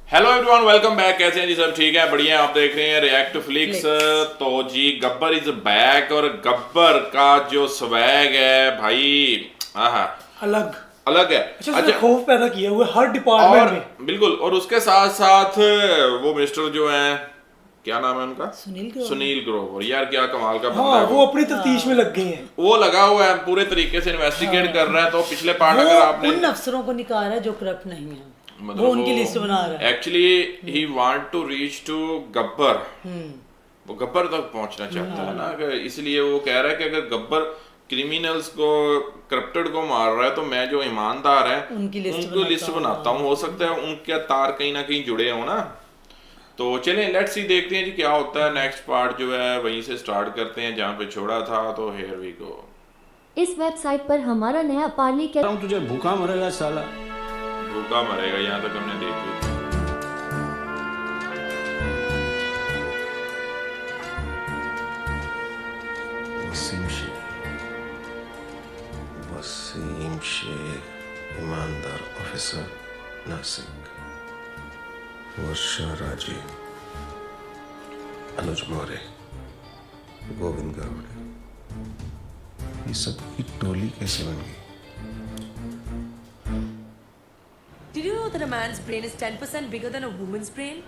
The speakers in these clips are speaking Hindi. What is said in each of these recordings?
Hello everyone, welcome back. कैसे हैं जी? सब ठीक है, बढ़िया। आप देख रहे हैं रिएक्ट फ्लिक्स। तो जी गब्बर इज बैक और गब्बर का जो स्वैग है भाई, आहा, अलग अलग है। अच्छा खौफ पैदा किया हुआ है हर डिपार्टमेंट और में। बिल्कुल, और उसके साथ साथ वो मिस्टर जो है, क्या नाम है उनका? सुनील ग्रोवर। यार क्या कमाल का बंदा हाँ, है वो अपनी तफ्तीश में लग गए हैं। वो लगा हुआ है, पूरे तरीके से इन्वेस्टिगेट कर रहा है। तो पिछले पार्ट वो अगर आपने उन अफसरों को निकाल रहा है जो करप्ट नहीं है, मतलब वो उनकी लिस्ट बना रहा है। Actually he want to reach to Gabbar. वो गब्बर तक पहुंचना चाहता है ना, इसलिए वो कह रहा है कि अगर गब्बर क्रिमिनल्स को, करप्टेड को मार रहा है, तो मैं जो ईमानदार है उनकी लिस्ट बनाता हूँ। हो सकता है उनके तार कहीं ना कहीं जुड़े हो ना। तो चलें, लेट्स सी, देखते हैं जी क्या होता है। नेक्स्ट पार्ट जो है वहीं से स्टार्ट करते हैं जहाँ पे छोड़ा था। तो हियर वी गो। इस वेबसाइट पर हमारा नया पार्ली क्या तुझे भूखा मरेगा साला। भूखा मरेगा, यहाँ तक हमने देख लिया। वसीम शेख, ईमानदार ऑफिसर, नासिक। वर्षा राजी, अनुज मौर्य, गोविंद गावड़े। ये सब की टोली कैसे बन गई? Did you know that a man's brain is 10% bigger than a woman's brain?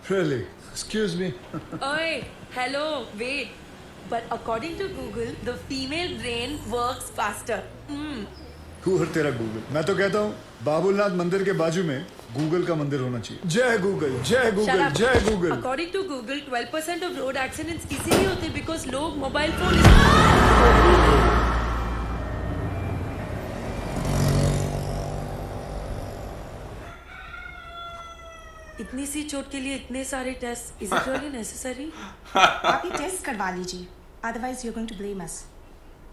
Really? Excuse me. Oi, hello, wait. But according to Google, the female brain works faster. Who है तेरा गूगल? मैं तो कहता हूँ बाबुलनाथ मंदिर के बाजू में गूगल का मंदिर होना चाहिए। जय गूगल, जय Shut गूगल, up. जय Google. According to Google, 12% of road accidents इसीलिए होते because लोग मोबाइल फोन इतनी सी चोट के लिए इतने सारे test, is it really necessary? आप ये टेस्ट करवा लीजिए, otherwise you are going to blame us.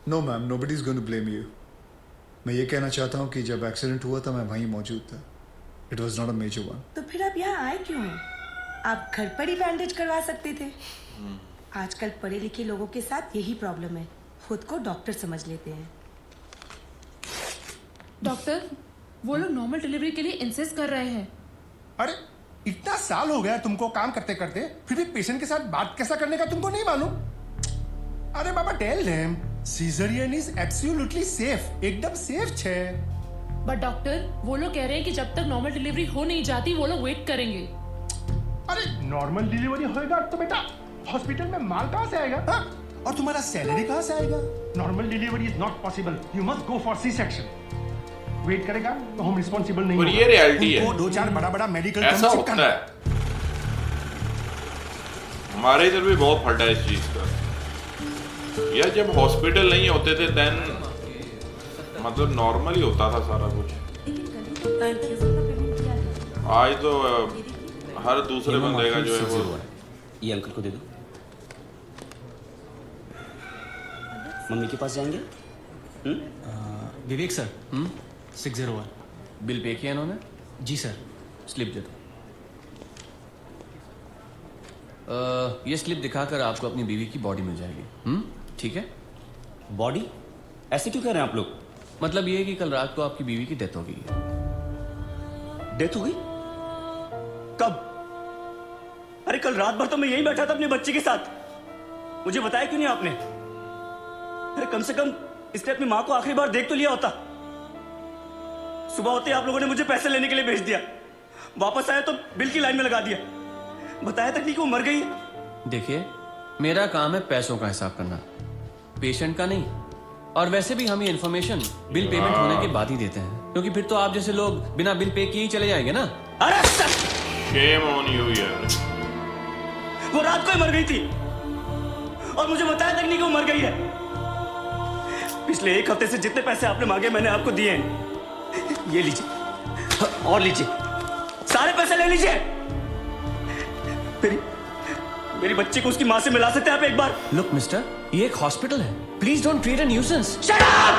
No ma'am, nobody is going to blame you. मैं ये कहना चाहता हूँ कि जब एक्सीडेंट हुआ था मैं वहीं मौजूद था। It was not a major one. तो फिर आप यहाँ आए क्यों? आप घर पर ही बैंडेज करवा सकते थे। आजकल पढ़े लिखे लोगों के साथ यही प्रॉब्लम है, खुद को डॉक्टर समझ लेते हैं। डॉक्टर, वो लोग नॉर्मल डिलीवरी के लिए इंसिस्ट कर रहे हैं। अरे इतना साल हो गया तुमको काम करते करते, फिर भी पेशेंट के साथ बात कैसा करने का तुमको नहीं मालूम? अरे बाबा, tell them caesarean is absolutely safe, एकदम सेफ छे। बट डॉक्टर, वो लोग कह रहे हैं कि जब तक नॉर्मल डिलीवरी हो नहीं जाती वो लोग वेट करेंगे। अरे नॉर्मल डिलीवरी होएगा तो बेटा हॉस्पिटल में माल कहाँ से आएगा? हाँ? और तुम्हारा सैलरी कहाँ से आएगा? Normal delivery is not possible, you must go for C section. Wait करेगा तो हम रिस्पॉन्सिबल नहीं और ये रियलिटी है। दो चार बड़ा बड़ा मेडिकल ऐसा होता है। हमारे इधर भी बहुत फटा है इस चीज का। यार जब हॉस्पिटल नहीं होते थे देन मतलब नॉर्मल ही होता था सारा कुछ। आज तो हर दूसरे बंदे का जो है वो। ये अंकल को दे दो। मम्मी के पास जाएंगे? विवेक सर, 601 बिल पे किया इन्होंने? जी सर। स्लिप दे दो। ये स्लिप दिखाकर आपको अपनी बीवी की बॉडी मिल जाएगी। ठीक है? बॉडी? ऐसे क्यों कह रहे हैं आप लोग? मतलब ये है कि कल रात को आपकी बीवी की डेथ हो गई है। डेथ हो गई? कब? अरे कल रात भर तो मैं यहीं बैठा था अपने बच्चे के साथ। मुझे बताया क्यों नहीं आपने? अरे कम से कम इसने अपनी माँ को आखिरी बार देख तो लिया होता। सुबह होते आप लोगों ने मुझे पैसे लेने के लिए भेज दिया, वापस आया तो बिल की लाइन में लगा दिया, बताया तक नहीं कि वो मर गई है। देखिए, मेरा काम है पैसों का हिसाब करना, पेशेंट का नहीं। और वैसे भी हम ये इन्फॉर्मेशन बिल पेमेंट होने के बाद ही देते हैं, क्योंकि फिर तो आप जैसे लोग बिना बिल पे किए ही चले जाएंगे ना। अरे शेम ऑन यू यार। वो रात को ही मर गई थी और मुझे बताया तक नहीं कि वो मर गई है। पिछले एक हफ्ते से जितने पैसे आपने मांगे मैंने आपको दिए हैं। ये लीजिए और लीजिए, सारे पैसे ले लीजिए। मेरी बच्ची को उसकी मां से मिला सकते हैं आप एक बार? लुक मिस्टर, ये एक हॉस्पिटल है, please don't create a nuisance. Shut up!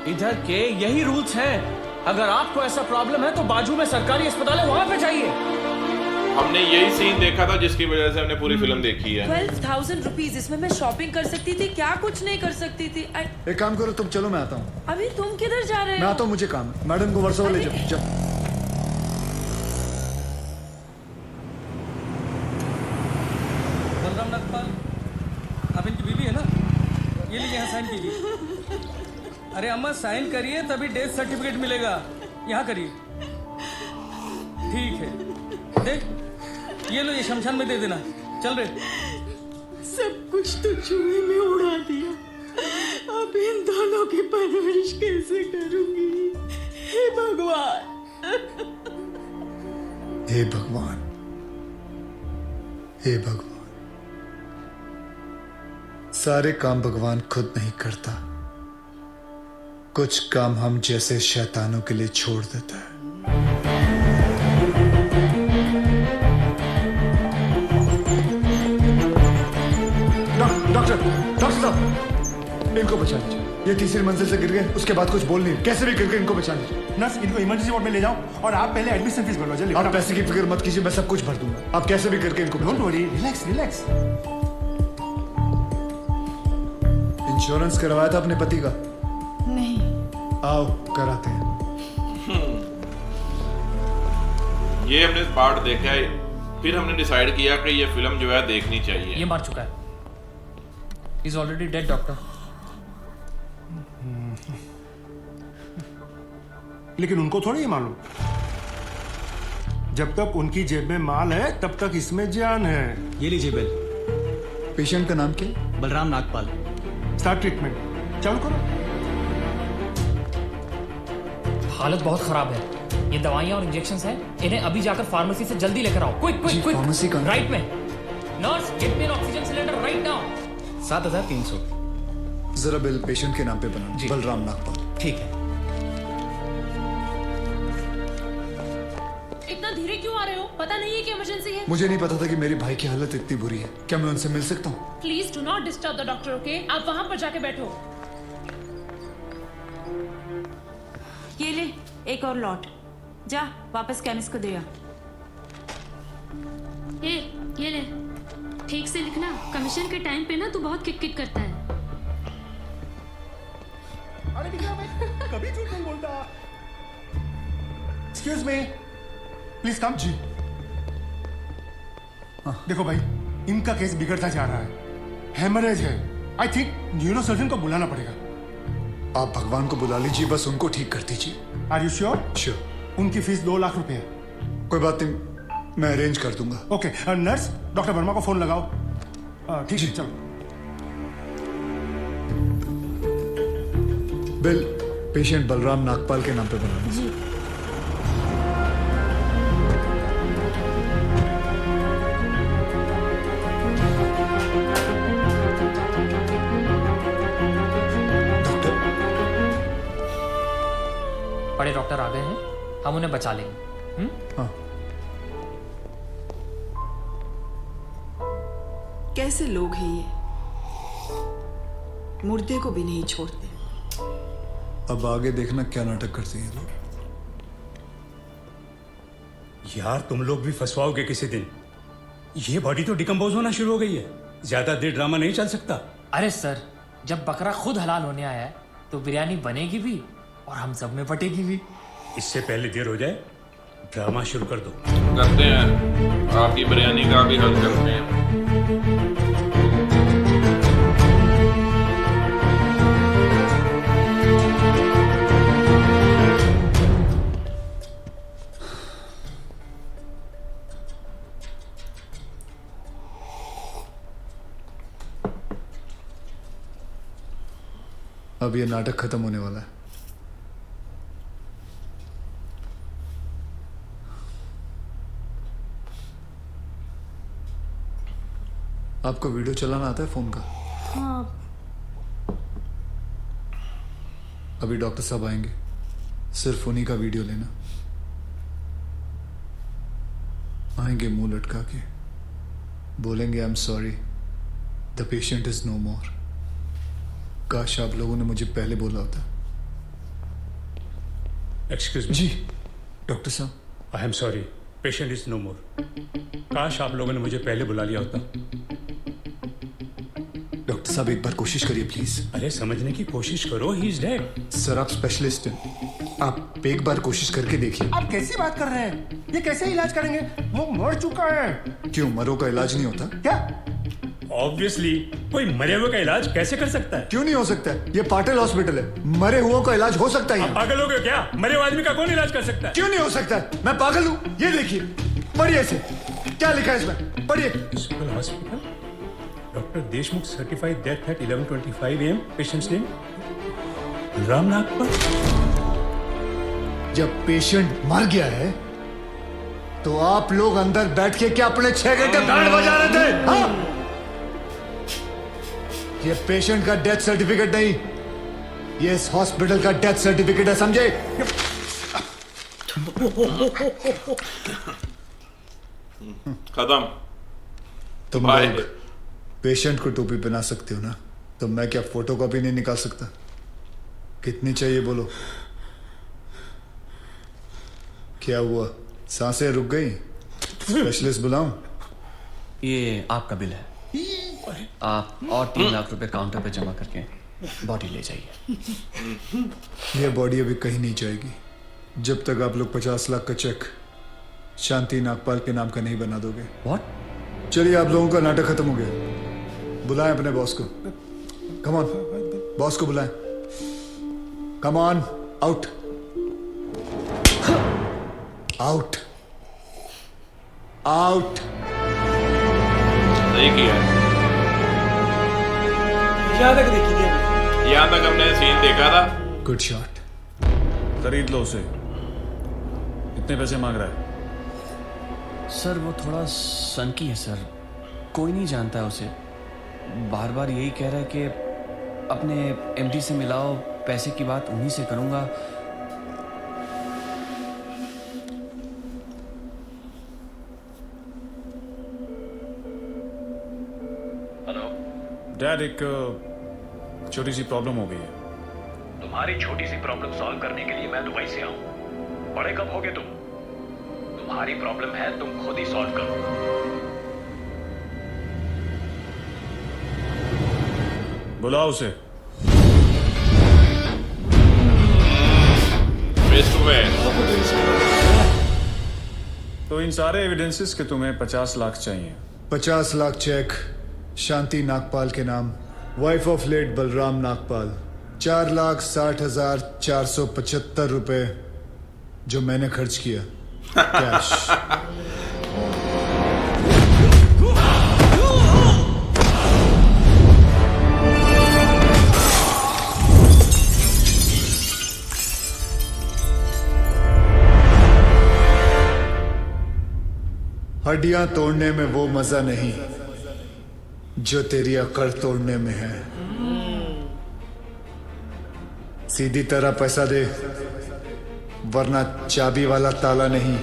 इधर के यही रूल्स हैं। अगर आपको ऐसा प्रॉब्लम है तो बाजू में सरकारी अस्पताल है, वहां पे जाइए। हमने यही सीन देखा था जिसकी वजह से हमने पूरी फिल्म देखी है। 12,000 रुपीज, इसमें मैं शॉपिंग कर सकती थी, क्या कुछ नहीं कर सकती थी। एक काम करो तुम, चलो मैं आता हूँ। अभी तुम किधर जा रहे मैं हो? आता हूँ, मुझे काम है। मैडम को वर्सोवा ले जाओ। बलराम नागपाल, आप इनकी बीवी है ना? ये लीजिए, यहाँ साइन कीजिए। अरे अम्मा साइन करिए तभी डेथ सर्टिफिकेट मिलेगा। यहाँ करिए। ठीक है, देख ये लो, ये शमशान में दे देना। चल रहे। सब कुछ तो चूहे में उड़ा दिया, अब इन दोनों की परवरिश कैसे करूंगी? हे भगवान, हे भगवान, हे भगवान। सारे काम भगवान खुद नहीं करता, कुछ काम हम जैसे शैतानों के लिए छोड़ देता है। डॉक्टर साहब, इनको बचा लीजिए। ये तीसरी मंजिल से गिर गए, उसके बाद कुछ बोल नहीं, कैसे भी करके इनको बचा लीजिए। नर्स, इनको इमरजेंसी वार्ड में ले जाओ और आप पहले एडमिशन फीस भरवा। जल्दी। आप पैसे की फिक्र मत कीजिए, मैं सब कुछ भर दूंगा। आप कैसे भी करके इनको। Don't worry, relax relax. Insurance करवाया था अपने पति का? नहीं। आओ कराते हैं। ये हमने पार्ट देखा है, फिर हमने डिसाइड किया कि ये फिल्म जो है देखनी चाहिए। ये मार चुका है। He's already dead, doctor. लेकिन उनको थोड़ी ये मालूम, जब तक उनकी जेब में माल है तब तक इसमें जान है। ये लीजिए बिल। पेशेंट का नाम क्या? बलराम नागपाल। स्टार्ट ट्रीटमेंट, चालू करो। हालत बहुत खराब है, ये दवाइयाँ और इंजेक्शंस हैं, इन्हें अभी जाकर फार्मेसी से जल्दी लेकर आओ। Quick quick quick. फार्मेसी का राइट में। Nurse, get me N oxygen cylinder right now. 7,300। जरा बिल पेशेंट के नाम पे बना। बलराम नागपाल। ठीक है। इतना धीरे क्यों आ रहे हो? पता नहीं है कि इमरजेंसी है। मुझे नहीं पता था कि मेरी भाई की हालत इतनी बुरी है। क्या मैं उनसे मिल सकता हूँ? Please do not disturb the doctor, okay? आप वहां पर जाके बैठो। ये ले एक और लॉट, जा वापस केमिस्ट को दे आ। ये ले, ठीक से लिखना। कमीशन के टाइम पे ना तू बहुत किक किक करता है। अरे विक्रम, मैं कभी झूठ नहीं बोलता। Excuse me, please come. जी देखो भाई, इनका केस बिगड़ता जा रहा है, हेमरेज है। आई थिंक न्यूरोसर्जन को बुलाना पड़ेगा। आप भगवान को बुला लीजिए, बस उनको ठीक कर दीजिए। Are you sure? श्योर। उनकी फीस 2 लाख रुपए है। कोई बात नहीं, मैं अरेंज कर दूंगा। ओके नर्स, डॉक्टर वर्मा को फोन लगाओ। ठीक है, चलो। बिल पेशेंट बलराम नागपाल के नाम पे बनाना। जी। बड़े डॉक्टर आ गए हैं, हम उन्हें बचा लेंगे। हाँ। कैसे लोग हैं ये, मुर्दे को भी नहीं छोड़ते। अब आगे देखना क्या नाटक करते हैं लोग। यार तुम लोग भी फंसवाओगे किसी दिन। ये बॉडी तो डिकम्पोज होना शुरू हो गई है, ज्यादा देर ड्रामा नहीं चल सकता। अरे सर, जब बकरा खुद हलाल होने आया है तो बिरयानी बनेगी भी और हम सब में बटेगी भी। इससे पहले देर हो जाए, ड्रामा शुरू कर दो। करते हैं, आपकी बिरयानी का भी हल करते हैं। अब ये नाटक खत्म होने वाला है। आपको वीडियो चलाना आता है फोन का? हाँ। अभी डॉक्टर साहब आएंगे, सिर्फ उन्हीं का वीडियो लेना। आएंगे मुंह लटका के, बोलेंगे I am sorry, the patient is no more. काश आप लोगों ने मुझे पहले बोला होता। Excuse me. जी डॉक्टर साहब। I am sorry, patient is no more. काश आप लोगों ने मुझे पहले बुला लिया होता। डॉक्टर साहब एक बार कोशिश करिए प्लीज। अरे समझने की कोशिश करो, ही इज डेड। सर आप स्पेशलिस्ट हैं, आप एक बार कोशिश करके देखिए। आप कैसी बात कर रहे हैं? ये कैसे इलाज करेंगे? वो मर चुका है। क्यों, मरो का इलाज नहीं होता क्या? ऑब्वियसली कोई मरे हुए का इलाज कैसे कर सकता है? क्यों नहीं हो सकता है? ये पाटिल हॉस्पिटल है, मरे हुओं का इलाज हो सकता है। आप पागल हो गए क्या? मरे हुए आदमी का कौन इलाज कर सकता है? क्यों नहीं हो सकता है? मैं पागल हूँ? ये देखिए, पढ़िए इसे, क्या लिखा है इसमें, पढ़िए। Civil hospital, doctor Deshmukh certified death at 11:25 AM। Patient's name Ram Nagpal. जब पेशेंट मर गया है तो आप लोग अंदर बैठ के क्या अपने 6 घंटे बैंड बजा रहे थे? हाँ? ये पेशेंट का डेथ सर्टिफिकेट नहीं, ये इस हॉस्पिटल का डेथ सर्टिफिकेट है, समझे? खत्म। तुम लोग पेशेंट को टोपी पहना सकते हो ना, तो मैं क्या फोटो कॉपी नहीं निकाल सकता? कितनी चाहिए बोलो? क्या हुआ, सांसें रुक गई? स्पेशलिस्ट बुलाऊं? ये आपका बिल है, आप और 3 लाख रुपए काउंटर पे जमा करके बॉडी ले जाइए। ये बॉडी अभी कहीं नहीं जाएगी जब तक आप लोग 50 लाख का चेक शांति नागपाल के नाम का नहीं बना दोगे। व्हाट? चलिए, आप लोगों का नाटक खत्म हो गया। बुलाएं अपने बॉस को। कम ऑन, बॉस को बुलाएं। Come on, out out out. सही किया। यहाँ तक देखी थी हमने। यहाँ तक हमने सीन देखा था। Good shot. खरीद लो उसे। कितने पैसे मांग रहा है? सर वो थोड़ा सनकी है सर, कोई नहीं जानता है उसे। बार बार यही कह रहा है कि अपने एमडी से मिलाओ, पैसे की बात उन्हीं से करूंगा। हेलो डैड, एक छोटी सी प्रॉब्लम हो गई है। तुम्हारी छोटी सी प्रॉब्लम सॉल्व करने के लिए मैं दुबई से आऊं? बड़े कब होगे तुम? तुम्हारी प्रॉब्लम है, तुम खुद ही सॉल्व करो। बुलाओ उसे। Face to face. तो इन सारे एविडेंसेस के तुम्हें 50 लाख चाहिए। 50 लाख चेक शांति नागपाल के नाम, wife of late Balram Nagpal. 4,60,475 रुपए जो मैंने खर्च किया कैश। हड्डियां तोड़ने में वो मजा नहीं जो तेरी अकड़ तोड़ने में है। सीधी तरह पैसा दे, वरना चाबी वाला ताला नहीं,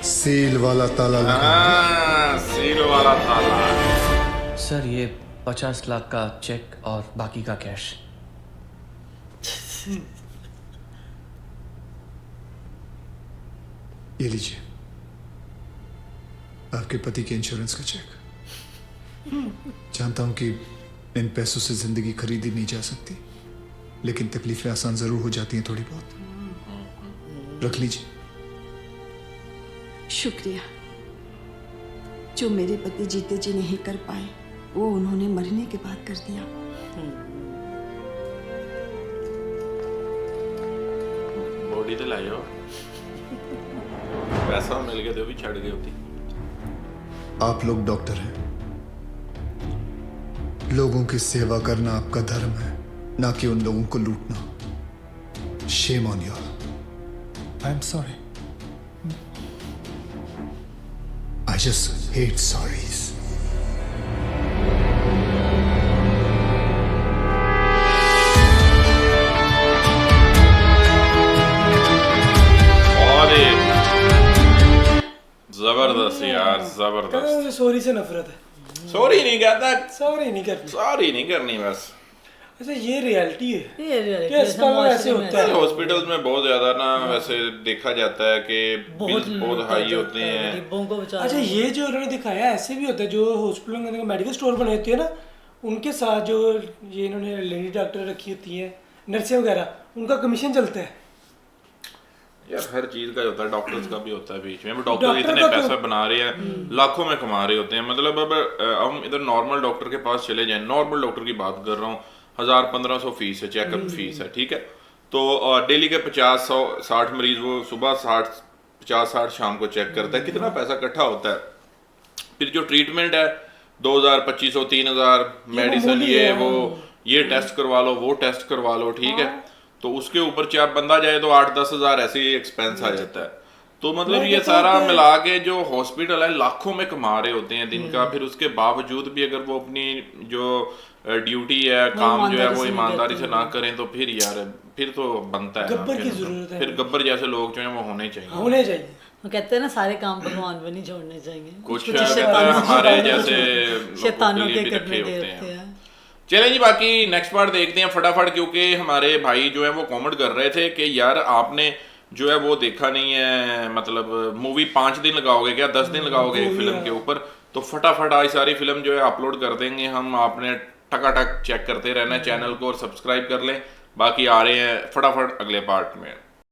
सील वाला ताला लगा। सील वाला ताला। सर ये 50 लाख का चेक और बाकी का कैश। ये लीजिए, आपके पति के इंश्योरेंस का चेक। जानता हूं कि इन पैसों से जिंदगी खरीदी नहीं जा सकती, लेकिन तकलीफें आसान जरूर हो जाती हैं थोड़ी बहुत। रख लीजिए। शुक्रिया। जो मेरे पति जीते जी नहीं कर पाए, वो उन्होंने मरने के बाद कर दिया। बॉडी तो लाइयो, पैसा मिल गया तो भी छड़ गई होती। आप लोग डॉक्टर हैं, लोगों की सेवा करना आपका धर्म है, ना कि उन लोगों को लूटना। Shame on you. I am sorry. I just hate sorries. जबरदस्त यार, जबरदस्त। सॉरी से नफरत है। सॉरी नहीं कहता, सॉरी नहीं करनी, सॉरी नहीं करनी बस। अच्छा ये रियलिटी है, ये reality कि है, अस्पताल में ऐसे माशरे में होता है। हॉस्पिटल्स में बहुत ज्यादा ना वैसे देखा जाता है कि बहुत बिल्स बहुत लूटा हाई जाता होते है, हैं। गरीबों को बेचारों अच्छा को। ये जो उन्होंने दिखाया ऐसे भी होता है, जो हॉस्पिटलों के अंदर मेडिकल स्टोर बने होते हैं ना, उनके साथ जो ये इन्होंने लेडी डॉक्टर रखी होती हैं, नर्सें वगैरह, उनका कमीशन चलता है। यार हर चीज का होता है, डॉक्टर्स का भी होता है बीच में। डॉक्टर डॉक्टर इतने का तो- पैसा बना रहे हैं, लाखों में कमा रहे होते हैं। मतलब अब हम इधर नॉर्मल डॉक्टर के पास चले जाएं, नॉर्मल डॉक्टर की बात कर रहा हूँ, 1000-1500 फीस है, चेकअप फीस है, ठीक है। तो डेली के 50-60 मरीज वो सुबह 50-60 शाम को चेक करता है, कितना पैसा इकट्ठा होता है। फिर जो ट्रीटमेंट है 2000-2500-3000, मेडिसिन ये वो, ये टेस्ट करवा लो, वो टेस्ट करवा लो, ठीक है। तो उसके ऊपर चाहे बंदा जाए तो 8-10 हज़ार ऐसे ही एक्सपेंस आ जाता है। तो मतलब ये सारा मिला के जो हॉस्पिटल है लाखों में कमा रहे होते हैं दिन का। फिर उसके बावजूद भी अगर वो अपनी जो ड्यूटी है, काम जो है वो ईमानदारी से ना करें तो फिर यार फिर तो बनता है गब्बर की जरूरत है। फिर गब्बर जैसे लोग जो है वो होने चाहिए। होने चाहिए। वो कहते हैं ना सारे काम भगवान पे नहीं छोड़ने चाहिए, कुछ कहते हैं हमारे जैसे शैतानों के भी करने रखे के होते हैं। चलें जी, बाकी नेक्स्ट पार्ट देखते हैं फटाफट, क्योंकि हमारे भाई जो है वो कमेंट कर रहे थे कि यार आपने जो है वो देखा नहीं है, मतलब मूवी 5 दिन लगाओगे क्या, 10 दिन लगाओगे एक फिल्म के ऊपर। तो फटाफट आज सारी फिल्म जो है अपलोड कर देंगे हम, आपने टकाटक चेक करते रहना चैनल को और सब्सक्राइब कर लें। बाकी आ रहे हैं फटाफट अगले पार्ट में।